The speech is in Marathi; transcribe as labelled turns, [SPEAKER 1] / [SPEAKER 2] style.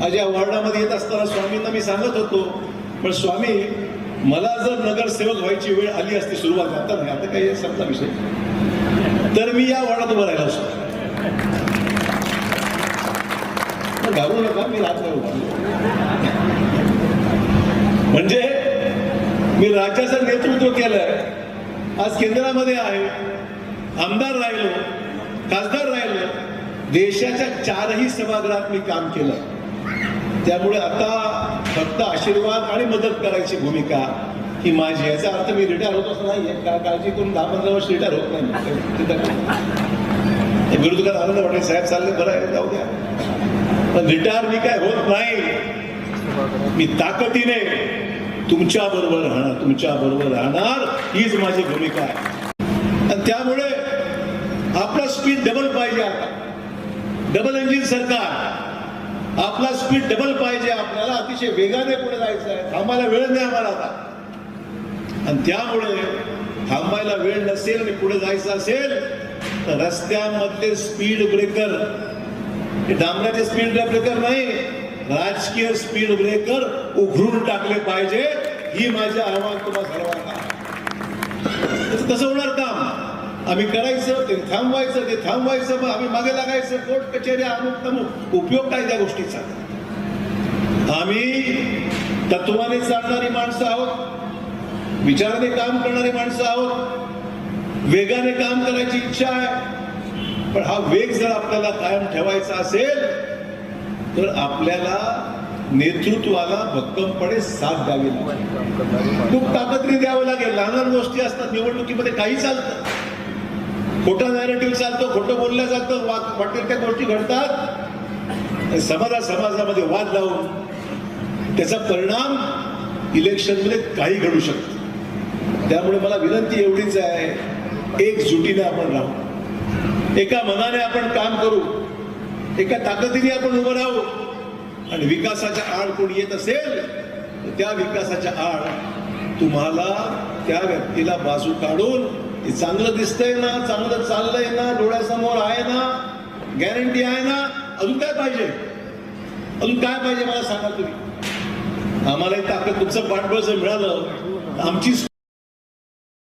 [SPEAKER 1] आज या वॉर्डामध्ये येत असताना स्वामींना मी सांगत होतो, पण स्वामी मला जर नगरसेवक व्हायची वेळ आली असती, सुरुवात आता नाही, आता काही संपला विषय, तर मी या वॉर्डात उभं राहिलो असतो. घाबरू नका, मी राहत नाही. म्हणजे मी राज्याचं नेतृत्व केलंय, आज केंद्रामध्ये आहे, आमदार राहिलो, खासदार राहिलो, देशाच्या 4ही सभागृहात मी काम केलं. त्यामुळे आता फक्त आशीर्वाद आणि मदत करायची भूमिका ही माझी. याचा अर्थ मी रिटायर होतच नाहीये, काळजी करून 10-15 वर्ष रिटायर होत नाही. विरोधकात आनंद वाटेल, साहेब चालले बरं आहे, जाऊ द्या, पण रिटायर मी काय होत नाही. मी ताकदीने तुमच्या बरोबर राहणार, तुमच्या बरोबर राहणार, हीच माझी भूमिका आहे. आणि त्यामुळे आपला स्पीड डबल पाहिजे. आता डबल इंजिन सरकार, आपला स्पीड डबल पाहिजे. आपल्याला अतिशय वेगाने पुढे जायचं आहे, थांबायला वेळ नाही आम्हाला आता. आणि त्यामुळे थांबायला वेळ नसेल आणि पुढे जायचं असेल तर रस्त्यामधले स्पीड ब्रेकर, हे डांबराचे स्पीड ब्रेकर नाही, राजकीय स्पीड ब्रेकर उघडून टाकले पाहिजे. ही माझे आव्हान तुम्हा सर्वांना. कसं होणार काम? आम्ही करायचं, ते थांबवायचं, मग आम्ही मागे लागायचं, कोर्ट कचेरी, अमुक तमुक. उपयोग काय त्या गोष्टीचा? आम्ही तत्वाने चालणारी माणसं आहोत, विचाराने काम करणारी माणसं आहोत, वेगाने काम करायची इच्छा आहे. पण हा वेग जर आपल्याला कायम ठेवायचा असेल तर आपल्याला नेतृत्वाला भक्कमपणे साथ द्यावी लागेल, खूप ताकदीने द्यावं लागेल. लहान गोष्टी असतात, निवडणुकीमध्ये काही चालतं, खोटा नॅरेटिव्ह चालतो, खोटं बोललं जातं, वाटेल त्या गोष्टी घडतात, समाजामध्ये वाद लावून त्याचा परिणाम इलेक्शनमध्ये काही घडू शकतो. त्यामुळे मला विनंती एवढीच आहे, एकजुटीने आपण राहू, एका मनाने आपण काम करू, एका ताकदीने आपण उभं राहू. आणि विकासाच्या आड कोणी येत असेल तर त्या विकासाच्या आड तुम्हाला त्या व्यक्तीला बाजू काढून, हे चांगलं दिसतंय ना, चांगलं चाललंय ना, डोळ्यासमोर आहे ना, गॅरंटी आहे ना, अजून काय पाहिजे, अजून काय पाहिजे मला सांगा तुम्ही. आम्हाला ताकद, तुमचं पाठबळ जर मिळालं, आमची